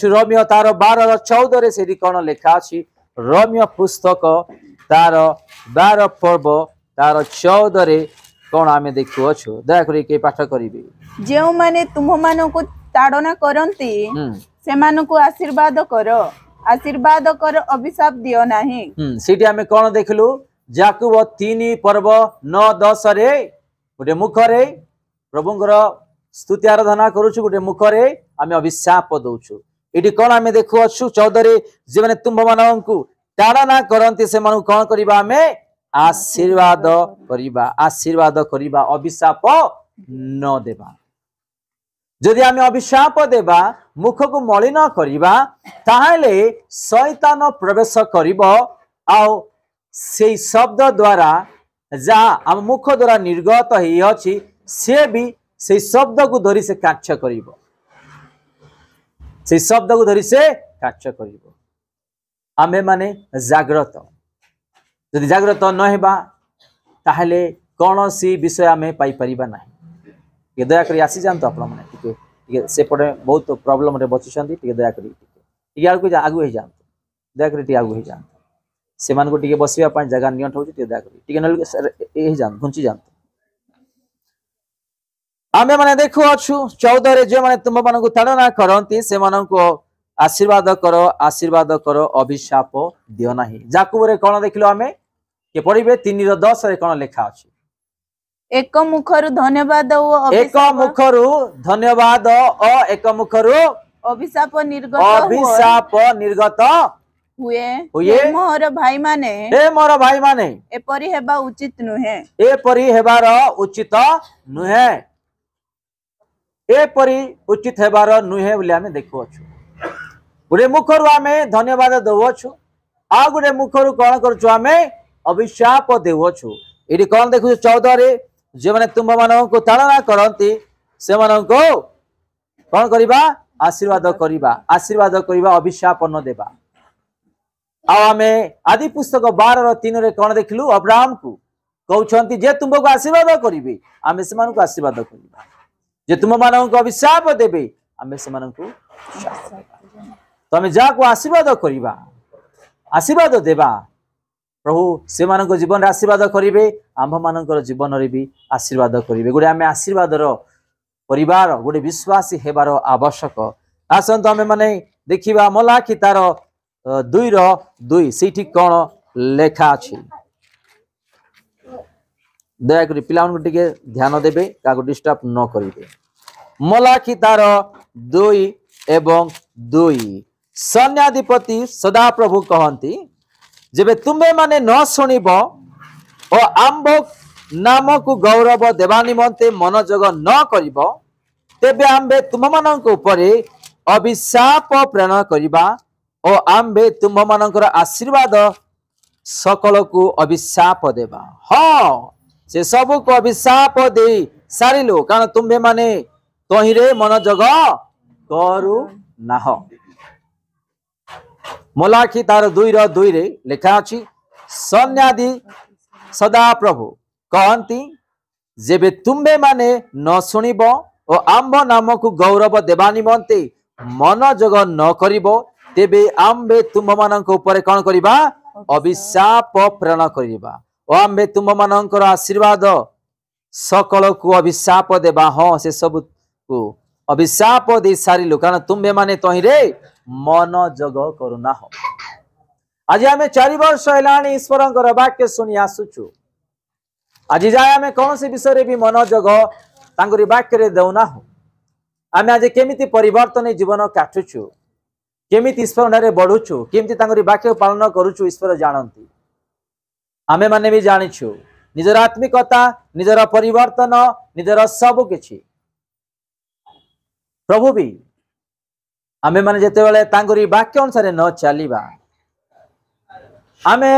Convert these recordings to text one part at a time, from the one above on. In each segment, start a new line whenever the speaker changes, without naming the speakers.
Romeo तार 12:14 से कौन लिखा अच्छी रोमियो पुस्तक तार 12 पर्व तार 14 कौन आम देखु अच्छु दयाकोरी पाठ करी
जो माने तुम मानक ताड़ना करती से मानक आशीर्वाद कर अभिशाप दियो नाही।
सीटी आमे कौन देखलु याकूब 3 पर्व 9-10 रे गोटे मुखरे प्रभुंकर स्तुति आराधना करूछु गोटे मुखरे आमे अभिशाप दउछु। इटी कौन आमे देखु अच्छु 14 रे जे माने तुम मानकु ताड़ना करंती से मानु कौन करिबा आमे आशीर्वाद करिबा अभिशाप न देबा। जदि आमे अभिशाप देबा मुख को मलिन करिबा ताहाले शैतान प्रवेश करिबो आउ से शब्द द्वारा जा आम मुख द्वारा निर्गत ही अछि से भी से शब्द को धरी से कार्य करिबो से शब्द को धरी से कार्य करिबो। आमे माने जागृत जदि जागृत न हेबा ताहाले कोनोसी विषय आमे पाई परिबा नाही। ये दया करी आसी जानतो आपण माने टिके से पटे बहुत प्रॉब्लम रे बचिसंती टिके दया करी टिके आगु हे जानतो दया करी टिके आगु हे जानतो से मान को टिके बसिया पा जगह नियंट होची टिके दया करी टिके नल ए जान घुंची जानतो। आमे माने देखो अछु 14 रे जे माने तुम मान को ताड़ना करंती से मान को आशीर्वाद करो अभिशाप दियो नाही। याकूब रे कोन देखलो आमे के पढिबे 3:10 रे कोन लिखा अछि
एक मुखरु धन्यवाद ओ
एक मुखरु धन्यवाद ओ एक मुखरु
अभिशाप
निर्गत
हुए मोर भाई माने एपरि हेबा उचित नुहे
एपरि हेबार उचित नुहे एपरि उचित हेबार नुहे बोली आमे देखु अछु। गुडे मुखरु आमे धन्यवाद दउछु आ गुडे मुखरु कोन करछु आमे अभिशाप देउछु। इडी कोन देखु 14 रे जे माने तुम मानन को ताड़ना करंती से मानन को कोन करिबा आशीर्वाद करिबा अभिशाप न देबा। आ आमे आदि पुस्तक 12:3 रे कोन देखलु अब्राहम को कहउछंती जे तुमको आशीर्वाद करिबे आमे से मानन को आशीर्वाद करिबा जे तुम मानन को अभिशाप देबे आमे से मानन को तो आमे जा को आशीर्वाद करिबा आशीर्वाद देबा प्रभु से मानक जीवन आशीर्वाद करिवे आम मानकर जीवन रे भी आशीर्वाद करिवे। गोटे आमे आशीर्वाद रो परिवार गोटे विश्वासी हेबार आवश्यक। आसंत आमे माने देखिबा मलाखी तार 2:2 सेठी कोन लेखा अछि दया करी पिलाउन को टिके ध्यान देबे काको डिस्टर्ब न करिवे। मलाखी तार 2:2 सैन्याधिपति सदा प्रभु कहंती जेबे तुम्बे माने न सुनिब ओ आंभ नाम को गौरव देवा निमंते मनोजग न करिब तेबे आंबे तुम मानक उपरे अभिशाप प्रेरण करिबा ओ आंबे तुम मानकर आशीर्वाद सकल को अभिशाप देबा। हाँ से सब को अभिशाप दे सारिलो कारण तुम्बे माने तहिरे मनोजग करू नाह। मलाखी तार 2:2 रे लिखा अछि सैन्यादि सदा प्रभु कहंती जेबे तुम्बे माने न सुनिब ओ आंभ नाम को गौरव देवा निमंते मनोजग न करिब तेबे आंबे तुम मानक ऊपर कोन करिबा अभिशाप प्रेरण करिबा ओ आंबे तुम मानकर आशीर्वाद सकल को अभिशाप देबा। हाँ से सब को अभिशाप दे सारिलो कारण तुम्बे माने तहिरे मनोजग करुना हो। आज आमे 4 वर्ष हेलानी ईश्वरंकर वाक्य सुनी आसुछु आज जाय आमे कौन से विषय रे भी मनोजग तांगरी वाक्य रे देउना हो। आमे आज केमिति परिवर्तन जीवन काटुछु केमिति ईश्वर रे बढ़ुछु केमिति तांगरी वाक्य पालन करूछु ईश्वर जानंती आमे माने भी जानिछु निजर आत्मिकता निजर परिवर्तन निजर सब किछि प्रभु भी आमे माने जेते बेले तांगरी वाक्य अनुसार न चलीबा आमे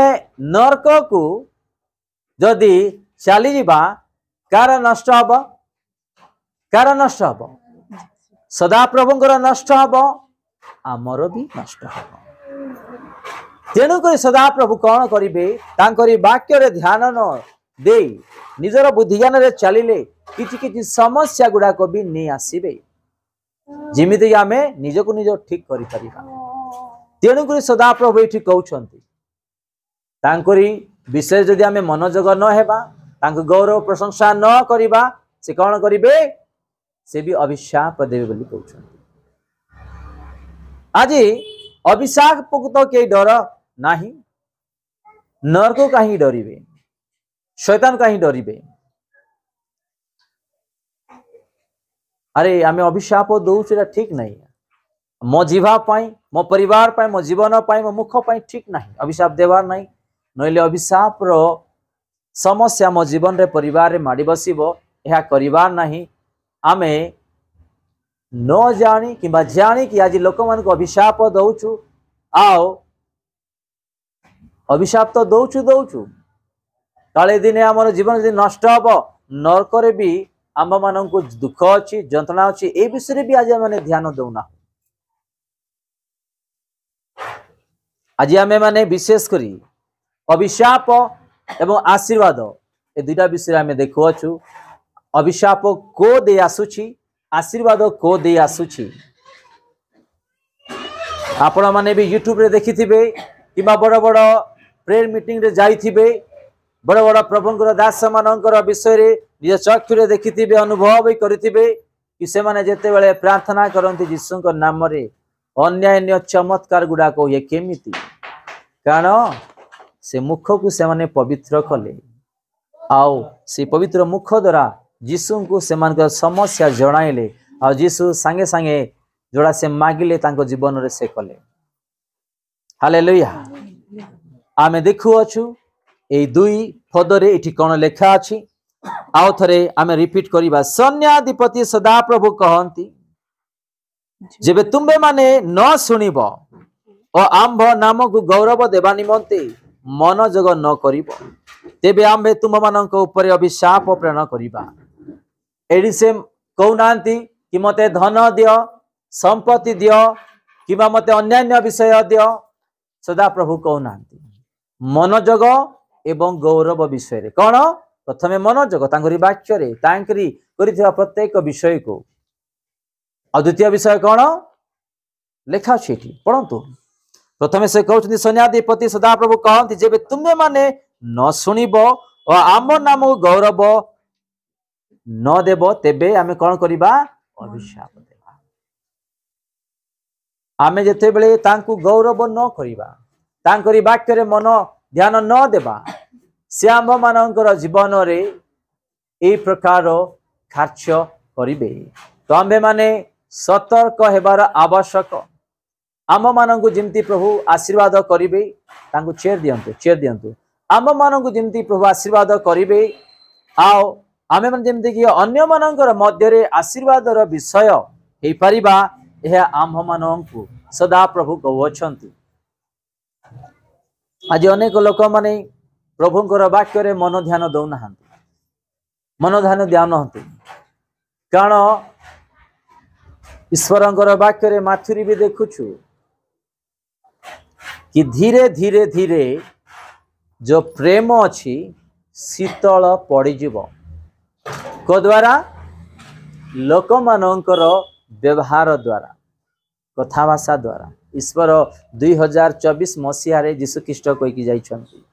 नरक को जदि चली जीबा कार नष्ट हब सदा प्रभुंकर नष्ट हब आमर भी नष्ट हब। तेणुक सदा प्रभु कौन करिवे तांकरी वाक्य रे ध्यान न दे निजर बुद्धि ज्ञान रे चलिले किछि किछि समस्या गुडा को भी नहीं आसीबे जिमिति आमे निजको निज ठीक करि परिबा। तेणुक सदाप्रभु ये कहते तांकरी विषय जदि आमे मनोजग न हेबा तांको गौरव प्रशंसा न करिबा से कौन करिवे से भी अभिशाप देवे बोली कहते। आज अभिशाप को तो के डर नाही, नरक को कहीं डरिवे, शैतान कहीं डरिवे। अरे आमे अभिशाप दौ ठीक नहीं, मो जीवा पाई, मो परिवार पाई, मो जीवन पाई, मो मुख पाई ठीक नहीं अभिशाप देवार नहीं। नइले अभिशाप रो समस्या मो जीवन रे परिवार रे माड़ी बसिबो, यह करिवार नहीं। आमे न जानी किंबा जानी कि आज लोक मान को अभिशाप दौचु, आओ अभिशाप तो दौचु काले दिने आमर जीवन यदि नष्ट हम नरक रे भी आम मान को दुख अच्छी जंत्रणा अच्छी ए विषय भी आज मैंने ध्यान दौना। आज आम मैंने विशेष करी अभिशाप एवं आशीर्वाद ए दुईटा विषय आम देखुअछु। अभिशाप को दे आसुछि, आशीर्वाद को दे आसुछि। आपण माने भी यूट्यूब रे देखिथिबे किबा बड़ बड़ प्रेयर मीटिंग रे जाइथिबे, बड़ बड़ प्रभुंकर दास मानकर विषय रे निज चक्षु रे देखिथिबे, अनुभव भी करिथिबे कि से माने जेते बेले प्रार्थना करंती यीशुक नाम रे अन्यान्य चमत्कार गुडा को ये केमिति, कारण से मुख को से माने पवित्र कले आओ से पवित्र मुख द्वारा यीशु को से मान समस्या जणाइले आ यीशु संगे संगे जोड़ा से मागिले तांको जीवन रे से कले। हालेलुया। आमे देखु अछु ए दुई पदरे एठी कोन लेखा अछि, आउ थरे आमे रिपीट करिबा। सैन्याधिपति सदाप्रभु कहंती जेबे तुंबे माने न सुनिबो और आंभ नाम को गौरव देवा निमंते मनोजग न करिबो तेबे आंबे तुम मानक ऊपर अभिशाप प्रेरण करिबा। एडी से कहउनांती कि मते धन दियो, संपत्ति दियो किबा मते अन्यान्य विषय दियो। सदाप्रभु कहउनांती मनोजग एवं गौरव विषय रे कोन प्रथमे मनोजग तांकरी वाक्य रे तांकरी करिथिबा प्रत्येक विषय को, और द्वितीय विषय कौन लेखा छी पढ़ंतु। प्रथमे से कहउछथि सैन्याधिपति सदाप्रभु कहंती जेबे तुमे माने न सुनिबो और आम नाम गौरव न देबो तेबे आमे कोन करिबा अभिशाप देबा। आमे जेते बेले तांकु गौरव न करिबा, तांकरी वाक्य रे मन ध्यान न देबा, से आम मानकर जीवन रे ए प्रकार कार्य करिबे। तो आम्भे माने सतर्क हेबार आवश्यक। आम मानक जिमती प्रभु आशीर्वाद करिबे तांकु चेर दियंतु आम मानक जिमती प्रभु आशीर्वाद करिबे, आओ आमे मन जेमती कि अन्य मानकर मध्य रे आशीर्वाद रो विषय हे परिबा, यह आम मानकु सदा प्रभु कहउछंती। आज अनेक लोक माने प्रभुंकर वाक्य रे मन ध्यान दउ नाहंती, मन ध्यान दियानहंती, कारण ईश्वरंकर वाक्य रे माथुरी भी देखुछु कि धीरे धीरे धीरे जो प्रेम अच्छी शीतल पड़ीजीव को द्वारा लोक मानकर व्यवहार द्वारा कथाभाषा द्वारा। ईश्वर 2024 मसीह जीशु ख्रीष्ट कहीकि जाइछंती,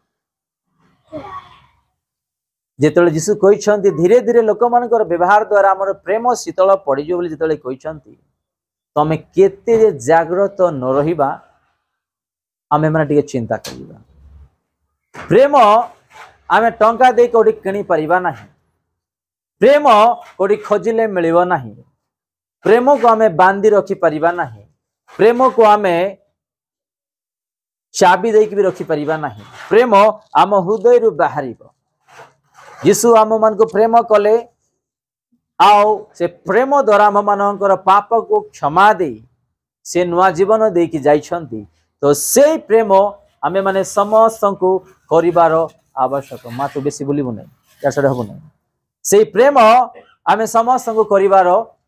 जेतले जीशु कहिछंती धीरे धीरे लोक मानकर व्यवहार द्वारा हमर प्रेम शीतल पड़ीजो बोली जेतले कहिछंती, तमे केते जागृत न रहिबा आमे माने टिके चिंता करिबा। प्रेम आमे टंका दे कोडी किनी परिबा नाही, प्रेम कोडी खोजिले मिलिबो नाही, प्रेम को आमे बांधी रखी परिबा नाही, प्रेम को आमे चाबी देकी भी रखी परिबा नाही। प्रेम आम हृदय रु बाहरिबो। यीशु आम मान को प्रेम कले, आओ से प्रेम द्वारा आम मानकर पाप को क्षमा दे से नुआ जीवन देकी जाइछंती। तो से प्रेम आमे माने समस्त को करिवार आवश्यक। मा तो बेसी बोलिबो नै, या सडे हबो नै। से प्रेम आमे समस्त को करिवार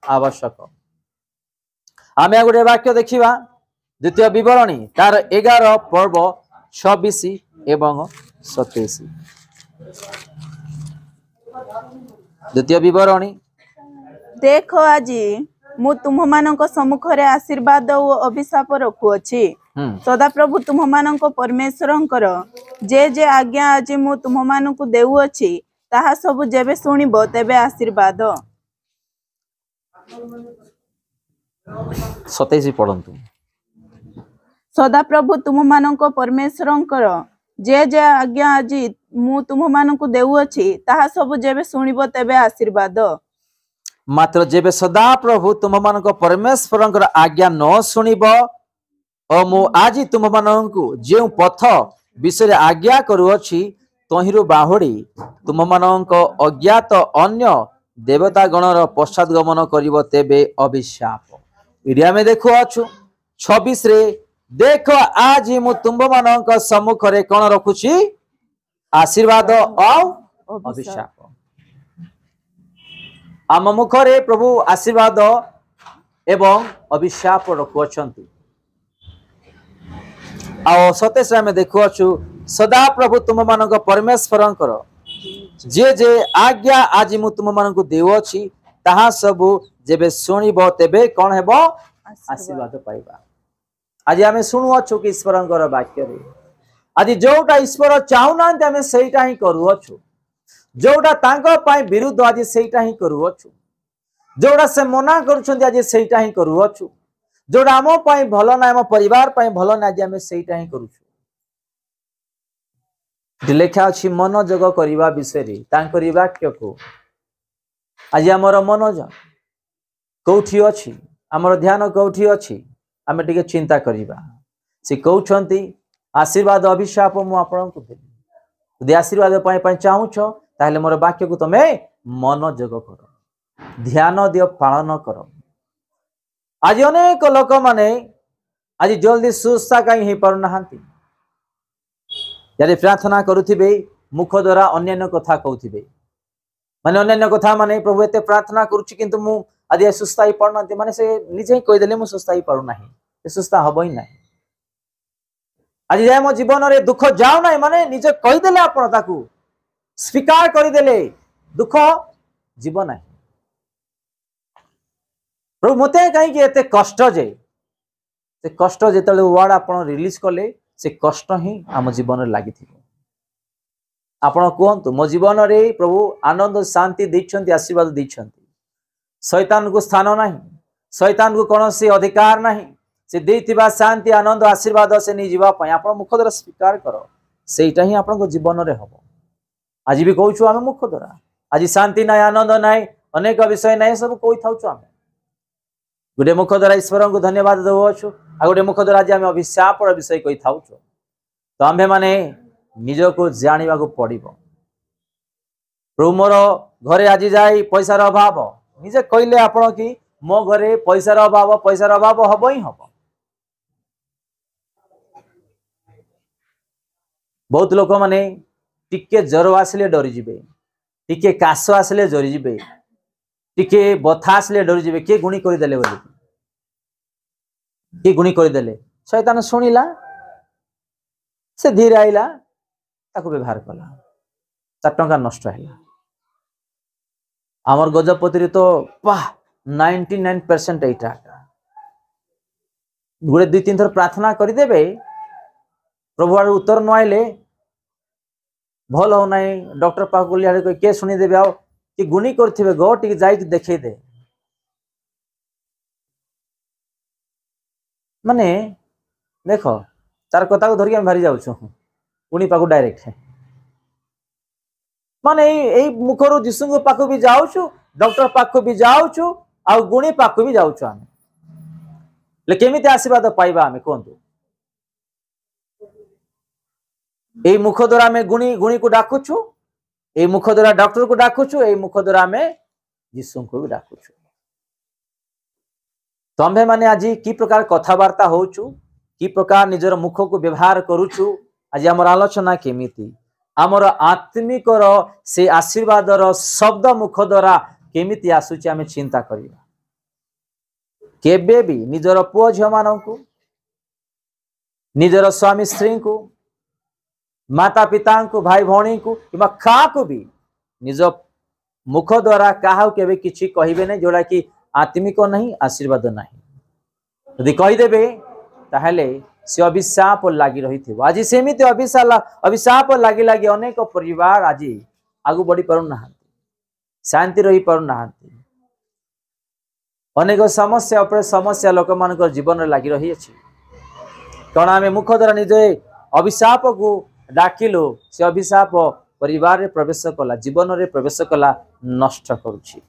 आवश्यक। आमे गोटे वाक्य देखिबा द्वितीय विवरणी तार 11 पर्व 26 एवं 27। द्वितीय विवरणी
देखो आजी मु तुमମାନଙ୍କ सम्मुखरे आशीर्वाद ओ अभिशाप रखुअछि। सदाप्रभु तुमମାନଙ୍କ परमेश्वरଙ୍କର जे जे आज्ञा आज मु तुमମାନଙ୍କୁ देउअछि ताहा सब जेबे सुनिबो तेबे आशीर्वाद।
27 पढ़ंतु।
सदाप्रभु तुमମାନଙ୍କ परमेश्वरଙ୍କର जे जे आज्ञा आज मु तुमମାନଙ୍କୁ देउअछि ताहा सब जेबे सुनिबो तेबे आशीर्वाद।
मात्र जेबे सदा प्रभु तुम मान परमेश्वर आज्ञा न शुणब और मु आज तुम मान जो पथ विषय आज्ञा करुअछि तहिरु बाहुड़ी तुम मान अज्ञात अन्य देवता गणर पश्चातगमन करिब तेबे अभिशाप। इडी आमे देखु अछु 26 रे देख आज मु तुम मान सम्मुख रे कोन रखुछि आशीर्वाद और अभिशाप। आम मुखरे प्रभु आशीर्वाद एवं अभिशाप रखुअछंती। आ 27 आमे देखुअछु सदा प्रभु तुम मानक परमेश्वरंकर जे जे आज्ञा आज मु तुम मानक देउछि ताहा सब जेबे सुनिबो तेबे कोन हेबो आशीर्वाद पाइबा। आज आमे सुनुअछु कि ईश्वरंकर वाक्य रे आज जोटा ईश्वर चाहुनांते आमे सेटा ही करूअछु जोटा तांको पाई विरुद्ध आज सेटा ही करूअछु जोड़ा से मना करुछंती आज सेटा ही करूअछु जोड़ा आम पाई भलो ना आम परिवार पाई भलो ना आज आमे सेटा ही करूछु। लिखा अछि मनोजग करिवा विषय रे तांकरी वाक्य को आज हमर मनोज कोठी अछि हमर ध्यान कोठी अछि आमे टिके चिंता करिवा। से कहउछंती आशीर्वाद अभिशाप मु आपन को देबी यदि आशीर्वाद पाई पाई चाहू छ ताहले मोर वाक्य को तमे मनोजग करो ध्यान दियो पालन करो। आज अनेक लोक माने आज जल्दी सुस्था कहीं हो पार नहांती यदि प्रार्थना करुथिबे मुख द्वारा अन्य कथा कहउथिबे माने अन्य कथा माने प्रभु एते प्रार्थना करूछि किंतु मु आज सुस्था ही पार नंती माने से निजे ही कहि देले मु सुस्था ही पारु नाही ए सुस्था हबई नाही। आज जाय मो जीवन रे दुख जाउ नाही माने निजे कहि देले आपण ताकू स्वीकार करि देले दुख जीवन नाही। प्रभु मते कहीं कि एते कष्ट जे से कष्ट जेतले वर्ड आपण रिलीज कले से कष्ट ही आम जीवन रे लागि थिबो। आपण कहंतु मो जीवन रे प्रभु आनंद शांति दैछंती आशीर्वाद दैछंती शैतान को स्थान नाही शैतान को कोनोसी अधिकार नाही से देथिबा शांति आनंद आशीर्वाद से नि जीवा पय आपण मुख द्वारा स्वीकार करो सेटा ही आपण को जीवन रे हबो। आज भी कहूछु आमे मुख द्वारा आज शांति नाही आनंद नाही अनेक विषय नाही सब कोइ थाउछु आमे गोटे मुख द्वारा ईश्वर को धन्यवाद देवछु आ गोटे मुख द्वारा आज आमे अभिशाप विषय कहि थाउछु। तो आम्भे माने निज को जानिबा को पड़िबो प्रभु मोर घरे आज जाई पैसार अभाव निजे कहले आपण कि मो घरे पैसार अभाव हबो ही हबो। बहुत लोक माने टिके जर आसले डरी जिबे टिके काश आसले डरी जिबे टिके बथा आसले डरी जिबे के गुणी करि देले बोली के गुणी करि देले शैतान सुनिला से धीरे आइला ताको व्यवहार कला 4 टंका नष्ट हैला। आमर गजपति तो वाह 99% एटा गुड़े 2-3 थर प्रार्थना करि देबे प्रभु आर उत्तर न आइले भल हो नाही डॉक्टर पाक बोलिया के सुनी देबे आ कि गुणी करथिबे गो टिक जाई कि देखै दे माने देखो तार कथा को धरि हम भारी जाउ छु गुणी पाक डायरेक्ट है माने ए मुखरो जिसु को पाक भी जाउ छु डॉक्टर पाक भी जाउ छु आ गुणी पाक भी जाउ छु हम ले केमिते आशीर्वाद पाइबा हमें कोंतु ए मुख द्वारा में गुणी को डाकु छु ए मुख द्वारा डॉक्टर को डाकु छु ए मुख द्वारा में जिसु को भी डाकु छु। तो आम्भे माने आज की प्रकार कथावार्ता होछु की प्रकार निजर मुख को व्यवहार करूछु आज हमर आलोचना केमिति हमर आत्मिक से आशीर्वाद शब्द मुख द्वारा केमिति आसुची आमे चिंता करिया। केबे भी निजर पुओ झियो माननकु निजर स्वामी स्त्री को माता पिता को भाई भौणी को किबा खा को भी निज मुख द्वारा काहा केबे किछि कहिबे नै जोड़ा कि आत्मिक नहीं आशीर्वाद नहीं यदि कहीदेवे ताहले से अभिशाप लगी रही थी आज सेमती अभिशाप लगी लगी अनेक परिवार आज आगु बढ़ी पार ना शांति रही पार ना अनेक समस्या उपर समस्या लोक मान जीवन लगी रही है कौन आम मुख द्वारा निज अभिशाप को डाकिलु से अभिशाप परिवार रे प्रवेश कला जीवन रे प्रवेश कला नष्ट करुछि